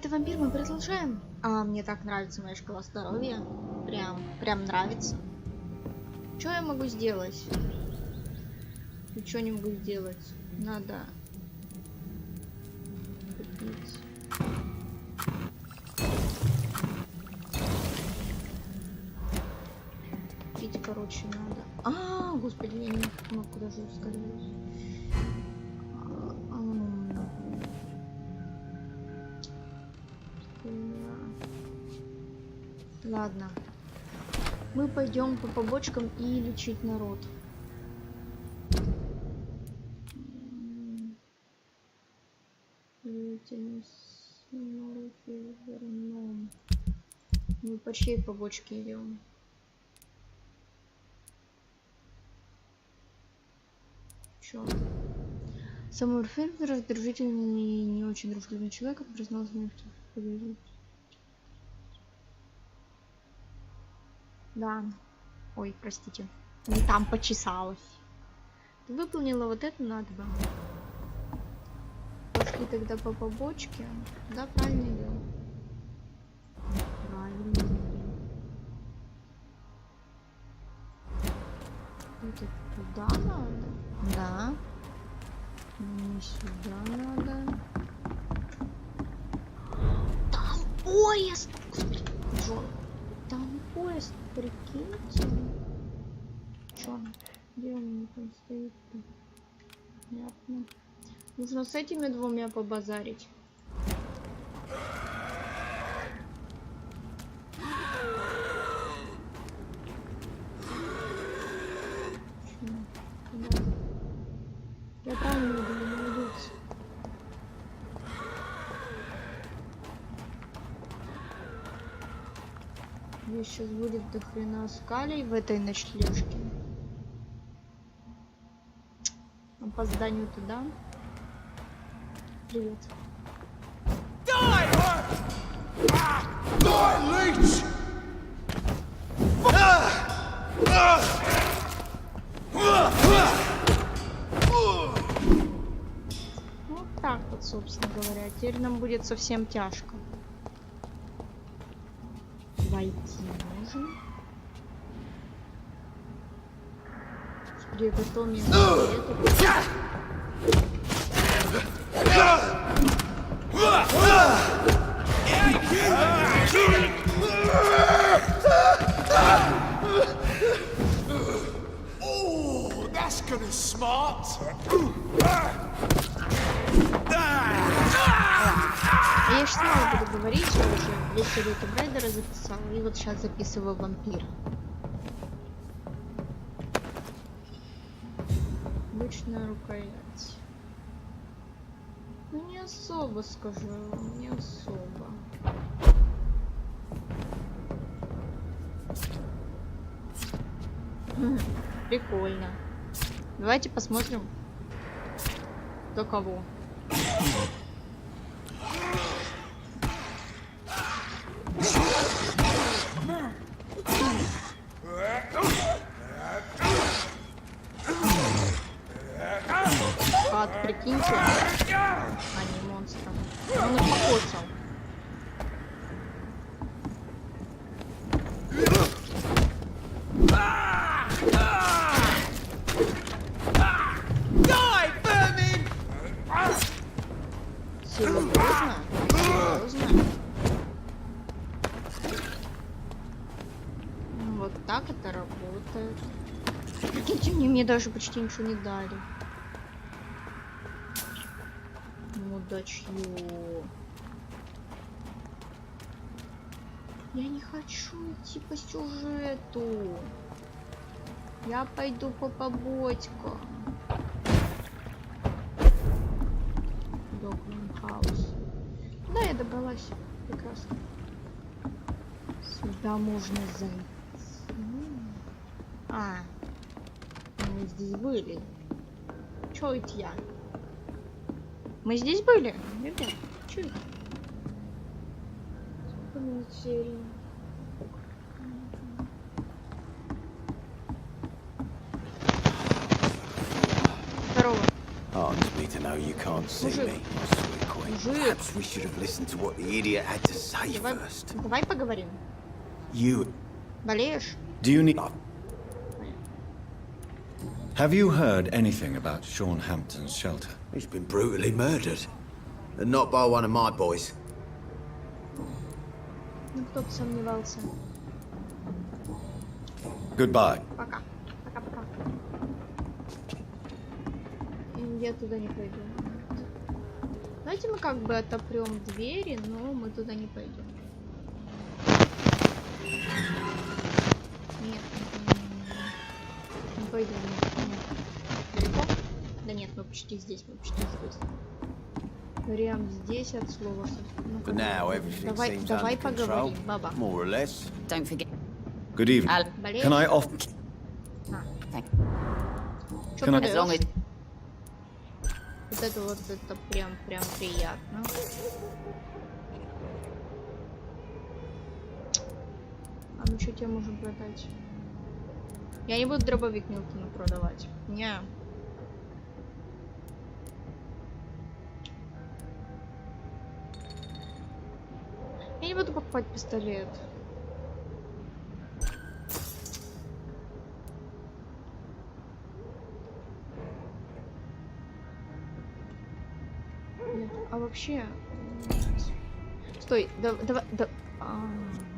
это вампир, мы продолжаем. А мне так нравится моя шкала здоровья. Прям нравится. Что я могу сделать? Ничего не могу сделать. Надо купить. Пить, короче, надо. Господи, я не кнопку даже ускорилась. Ладно. Мы пойдем по побочкам и лечить народ. Мы по чьей побочке идем? Чё? Самый раздражительный и не очень дружелюбный человек признался мне, что победил. Да. Ой, простите. Не там почесалась. Ты выполнила вот это надо бы. Пошли тогда по побочке. Да, правильно идем. Правильно идем. Это туда надо? Да. Не сюда надо. Там поезд! Господи, Джон. Там поезд, прикиньте. Чё? Где он там стоит-то? Понятно. Нужно с этими двумя побазарить. Я правильно иду, молодец. Здесь сейчас будет до хрена скалей в этой ночлежке. По зданию туда. Привет. лечим! Вот так вот, собственно говоря. Теперь нам будет совсем тяжко. Войти можно. Господи, это что мне Oh, that's gonna smart. Я сейчас мало буду говорить, я уже 200 лет Брайдера записала, и вот сейчас записываю Вампир. Обычная рукоять. Ну не особо, скажу, не особо. Прикольно. Давайте посмотрим, кто кого. Ад, прикиньте. А не монстра. Он их покоцал. Серьезно? Серьезно? Вот так это работает. Прикиньте, мне даже почти ничего не дали. Мудачье. Я не хочу идти по сюжету. Я пойду по побочкам. Хаус. Да, я добралась. Прекрасно. Сюда можно зайти. Мы здесь были. Чё это я? Мы здесь были? Ребят, чё это? Серии. Здорово. heartens me to know you can't see Мужик. me, my sweet queen. Мужик. Perhaps we should have listened to what the idiot had to say Давай, first. давай поговорим. You... Болеешь? Do you need... Have you heard anything about Sean Hampton's shelter? He's been brutally murdered. And not by one of my boys. Ну, кто-то сомневался. Goodbye. Пока. Пока-пока. Я туда не пойду. Давайте мы как бы отопрем двери, но мы туда не пойдем. Нет, не пойдем. Нет. Далеко? Да нет, мы почти здесь, Прям здесь от слова. But now everything Давай, seems давай under control, поговорим, баба. more or less. Don't forget. Good evening. Al, Болеешь? Can I off... thank Чё Can I- As long продаёшь? as Вот это прям приятно. А ну что тебе можем продать? Я не буду дробовик Милтону продавать. Не. Я не буду покупать пистолет. Нет, а вообще... Стой, давай...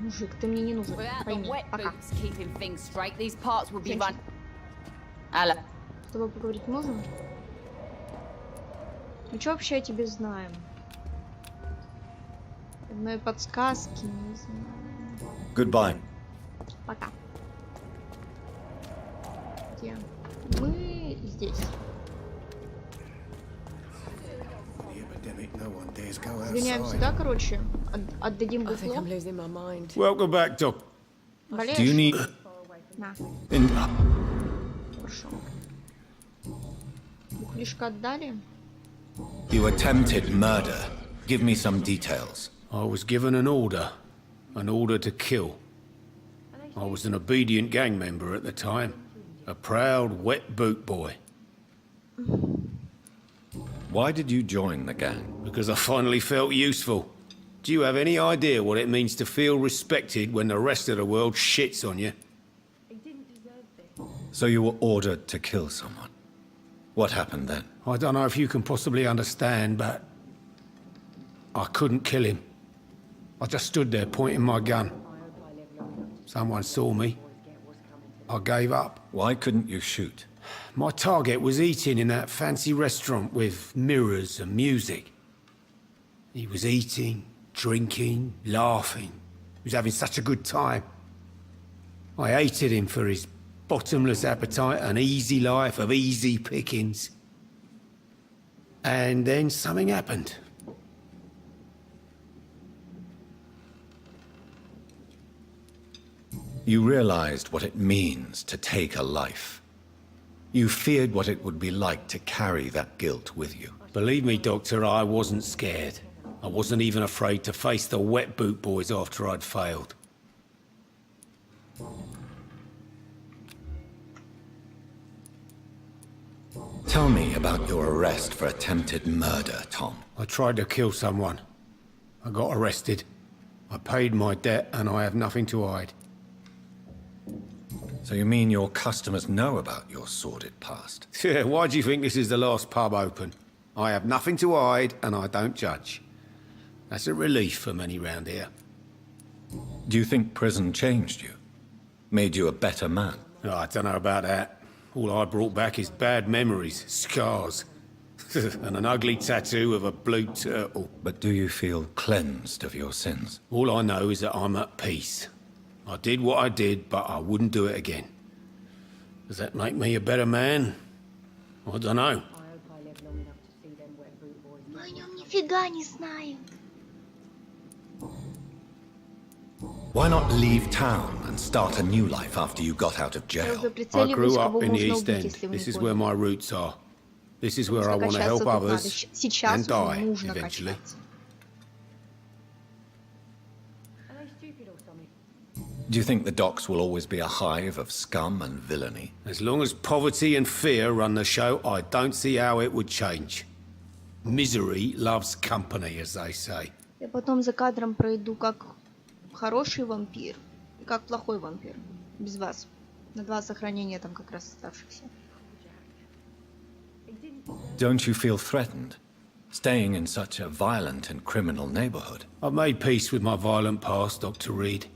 мужик, ты мне не нужен. without the Пойми, wet пока. boots keeping things straight, these parts would be Женщина. run. Al, С тобой поговорить можем? Ну что вообще о тебе знаем? Одной подсказки не знаю. Goodbye. Пока. Где? Мы здесь. Сгоняем сюда, короче. Отдадим I think I'm бухло. losing my mind. Welcome back, Doc. Болеешь? Do you need... На, In... хорошо. Бухлишко отдали? You attempted murder. Give me some details. I was given an order to kill. I was an obedient gang member at the time, a proud wet boot boy, Why did you join the gang? because I finally felt useful. Do you have any idea what it means to feel respected when the rest of the world shits on you? So you were ordered to kill someone. What happened then? I don't know if you can possibly understand, but I couldn't kill him. I just stood there pointing my gun. Someone saw me. I gave up. Why couldn't you shoot? My target was eating in that fancy restaurant with mirrors and music. He was eating, drinking, laughing. He was having such a good time. I hated him for his bottomless appetite and easy life of easy pickings. And then something happened. You realized what it means to take a life. You feared what it would be like to carry that guilt with you. Believe me, Doctor, I wasn't scared. I wasn't even afraid to face the wet boot boys after I'd failed. Tell me about your arrest for attempted murder, Tom. I tried to kill someone. I got arrested. I paid my debt and I have nothing to hide. So you mean your customers know about your sordid past? Yeah, why do you think this is the last pub open? I have nothing to hide and I don't judge. That's a relief for many round here. Do you think prison changed you? Made you a better man? Oh, I don't know about that. All I brought back is bad memories, scars, and an ugly tattoo of a blue turtle. But do you feel cleansed of your sins? All I know is that I'm at peace. I did what I did, but I wouldn't do it again. Does that make me a better man? I don't know. Мы о нем нифига не знаем. Why not leave town and start a new life after you got out of jail? Сразу I прицеливаюсь, grew кого up in the можно East убить, End. если вы This не is where поняли. my roots are. This is where I want to Качаться help тут надо. others Сейчас and уже die нужно eventually. качаться. Do you think the docks will always be a hive of scum and villainy? As long as poverty and fear run the show, I don't see how it would change. Misery loves company, as they say. Я потом за кадром пройду как хороший вампир и как плохой вампир. Без вас. На 2 сохранения там как раз оставшихся. Don't you feel threatened, staying in such a violent and criminal neighborhood? I've made peace with my violent past, Dr. Reed.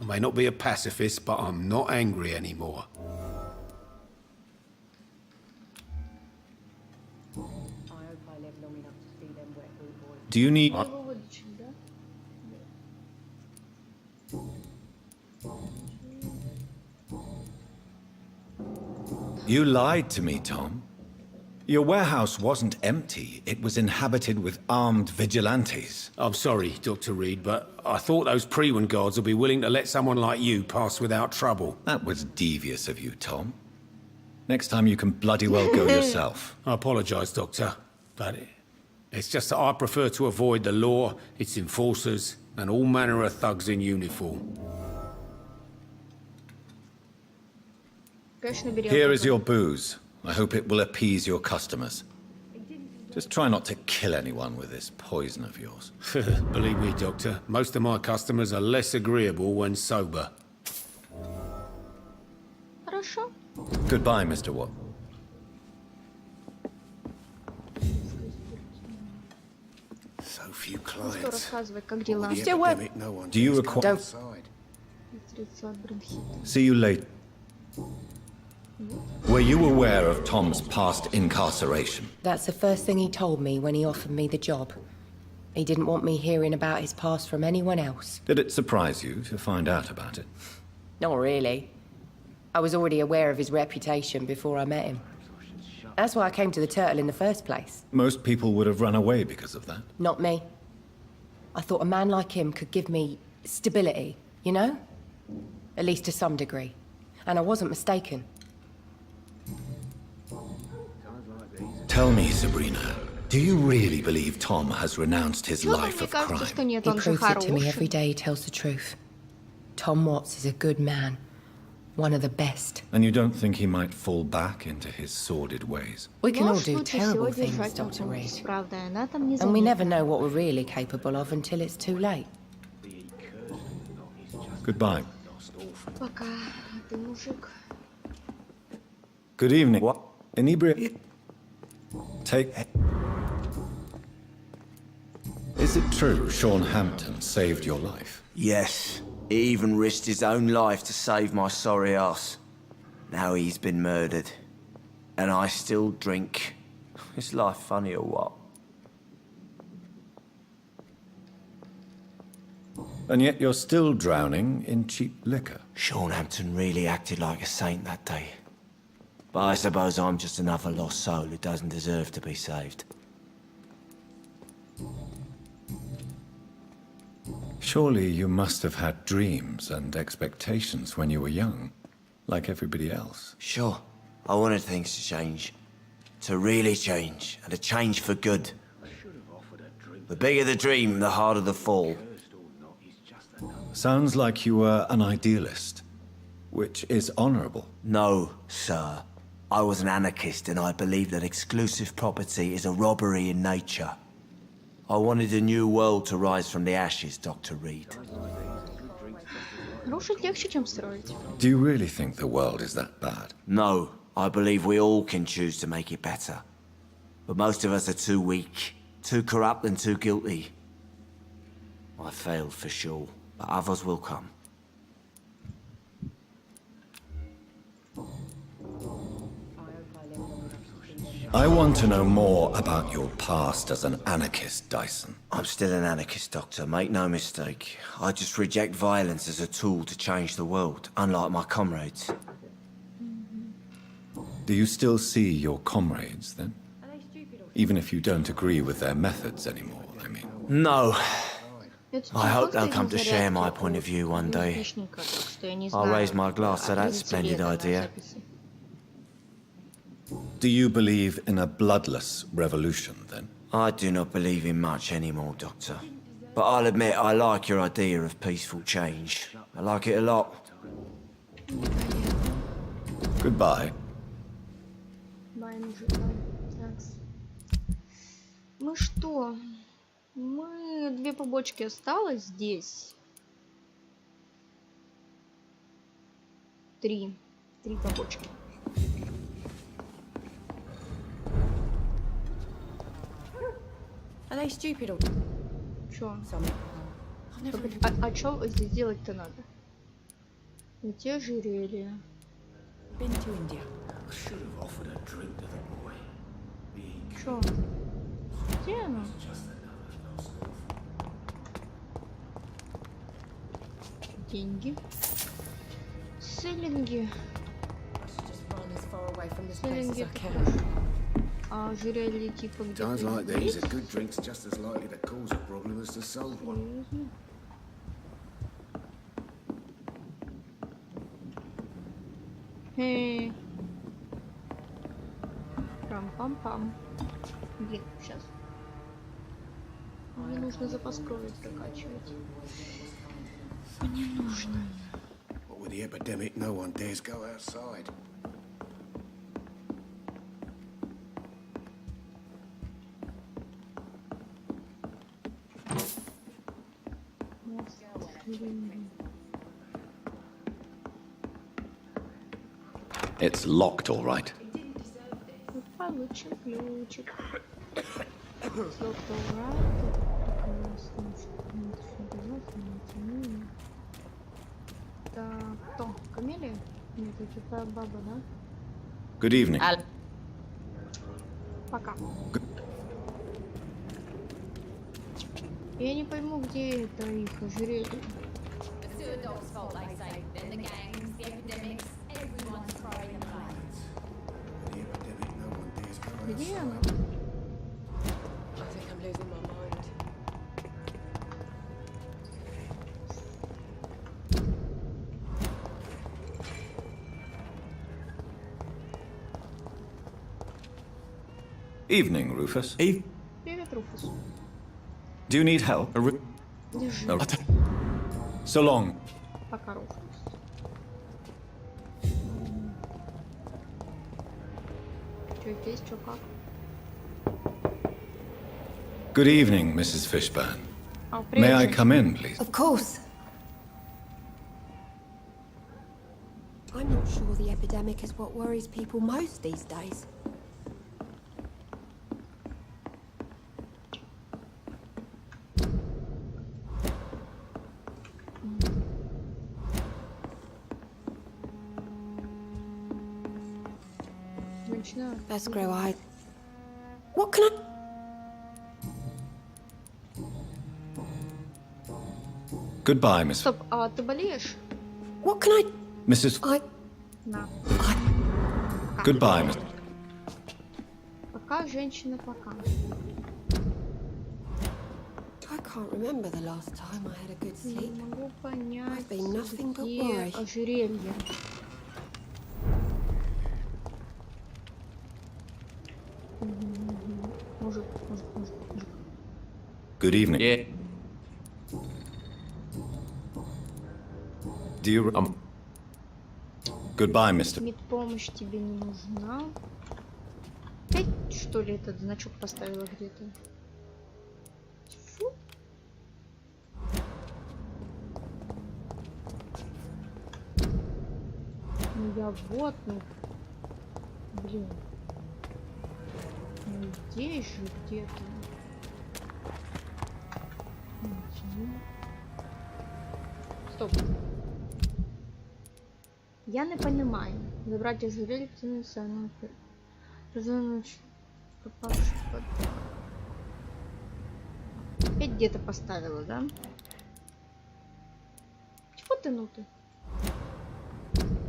I may not be a pacifist, but I'm not angry anymore. Do you need... Его вылечить, да? You lied to me, Tom. Your warehouse wasn't empty. It was inhabited with armed vigilantes. I'm sorry, Dr. Reed, but I thought those Prewen guards would be willing to let someone like you pass without trouble. That was devious of you, Tom. Next time you can bloody well go yourself. I apologize, Doctor, but it's just that I prefer to avoid the law, its enforcers, and all manner of thugs in uniform. Конечно, берем. Here is your booze. I hope it will appease your customers. Just try not to kill anyone with this poison of yours. Believe me, Doctor, most of my customers are less agreeable when sober. Хорошо. Goodbye, Mr. Watt. So few Ну что, clients. рассказывай, как дела? Still work. Do you require... Средства от бронхита. See you later. Were you aware of Tom's past incarceration? That's the first thing he told me when he offered me the job. He didn't want me hearing about his past from anyone else. Did it surprise you to find out about it? Not really. I was already aware of his reputation before I met him. That's why I came to the Turtle in the first place. Most people would have run away because of that. Not me. I thought a man like him could give me stability, you know? At least to some degree. And I wasn't mistaken. Tell me, Sabrina, do you really believe Tom has renounced his Чё-то life мне of кажется, что crime? нет, He он же proves it to me every хороший. day he tells the truth. Tom Watts is a good man. One of the best. And you don't think he might fall back into his sordid ways? We can all Можешь do лучше terrible всего things, держать на Dr. комнате с Reed. правдой, она там не And we never заметна. know what we're really capable of until it's too late. Goodbye. Пока ты мужик. Good evening. What? Inebriate? Take... Is it true Sean Hampton saved your life? Yes. He even risked his own life to save my sorry ass. Now he's been murdered. And I still drink. Is life funny or what? And yet you're still drowning in cheap liquor. Sean Hampton really acted like a saint that day. But I suppose I'm just another lost soul who doesn't deserve to be saved. Surely you must have had dreams and expectations when you were young, like everybody else. Sure, I wanted things to change. To really change, and to change for good. The bigger the dream, the harder the fall. Sounds like you were an idealist, which is honorable. No, sir. I was an anarchist and I believed that exclusive property is a robbery in nature. I wanted a new world to rise from the ashes, Dr. Reed. Рушить легче, чем строить. Do you really think the world is that bad? No, I believe we all can choose to make it better. But most of us are too weak, too corrupt and too guilty. I failed for sure, but others will come. I want to know more about your past as an anarchist, Dyson. I'm still an anarchist, Doctor, make no mistake. I just reject violence as a tool to change the world, unlike my comrades. Do you still see your comrades, then? Even if you don't agree with their methods anymore, I mean. No, Это I hope просто they'll come to share my зарядки point of view one day. хищника, так что я не I'll знаю, raise my glass to that ответите ли splendid это на idea. записи. Do you believe in a bloodless revolution, then? I do not believe in much anymore, Doctor. But I'll admit I like your idea of peaceful change. I like it a lot. Goodbye. Бай, мужик, бай. Такс. Мы что? Мы 2 побочки осталось здесь. 3 побочки. Are they stupid or Чё? something? I've never really... А чё здесь делать-то надо? Эти ожерелья. been to India. I should have offered a drink to the boy. Чё? Где она? Деньги. Селлинги. I should just run as far away from this place as Селлинги I это can. хорошо. А ожерелье типа где-то Times like these, здесь? a good drink's just as likely to cause a problem as to solve one. Серьезно? Эй. Пам-пам-пам. Блин, сейчас. Мне нужно запас крови прокачивать. Мне нужно. But with the epidemic, no one dares go outside. It's locked, all right. Получим ключик. Так, кто? Камелия? Нет, это твоя баба, да? Good evening. Al- Пока. Я не пойму, где это их ожерелье. Где она? I think I'm losing my mind. Evening, Rufus. Привет, Руфус. Do you need help? Держи. So long. Пока, Руфус. Чё здесь, чё как? Good evening, Mrs. Fishburne. А, May I привет. come in, please? Of course. I'm not sure the epidemic is what worries people most these days. Женщина. Let's grow eyes. What can I... Goodbye, Miss. Стоп, а ты болеешь? What can I... Mrs. I... На. Goodbye, Miss. Пока, женщина, пока. I can't remember the last time I had a good Не sleep. могу понять, I've been nothing but где worry. ожерелье. Мужик. Good evening. Do you... Goodbye, Mr. Медпомощь тебе не нужна. Опять, что ли, этот значок поставила где-то? Фу. Ну я вот, ну. Блин. Ну здесь же где-то. Стоп. Я не понимаю. Забрать ожерелье, цены самые. Попавший под... Опять где-то поставила, да? Чего ты, ну ты?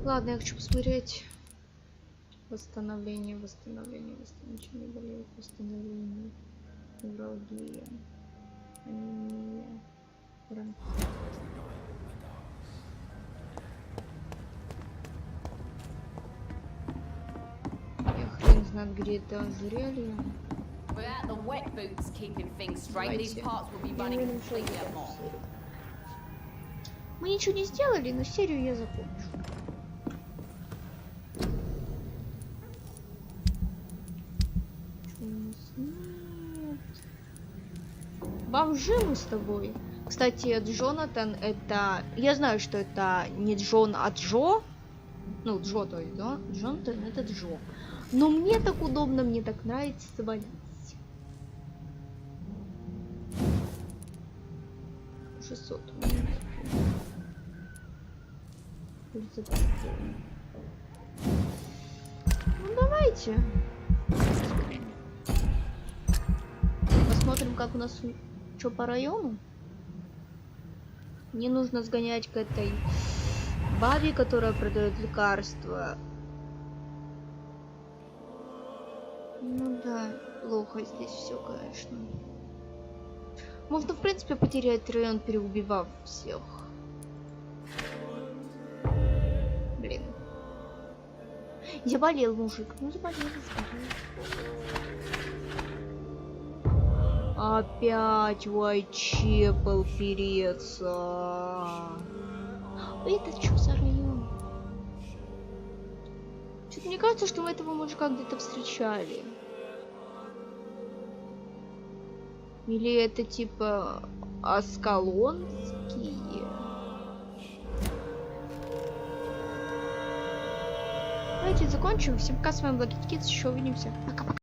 Ладно, я хочу посмотреть. Восстановление. Ничего не болеет. Восстановление. Невралгия. Анемия. Бронхит. Я хрен знает, где это ожерелье. Without the wet boots keeping things straight, these Давайте. parts will be Я running уверен, что completely это amok. Мы ничего не сделали, но серию я закончу. Что у нас нет? Бомжи мы с тобой. Кстати, Джонатан это... Я знаю, что это не Джон, а Джо. Ну, Джо, то есть, да? Джонатан это Джо. Но мне так удобно, мне так нравится свалить. 600. Ну давайте. Посмотрим, как у нас что по району. Мне нужно сгонять к этой бабе, которая продает лекарства. Ну да, плохо здесь все, конечно. Можно, в принципе, потерять район, переубивав всех. Блин. Заболел мужик. Ну, заболел. Опять Уайтчепел переться. Это что за район? Что-то мне кажется, что мы этого мужика где-то встречали. Или это типа Аскалонские? Давайте закончим. Всем пока, с вами был Kids, еще увидимся. Пока-пока.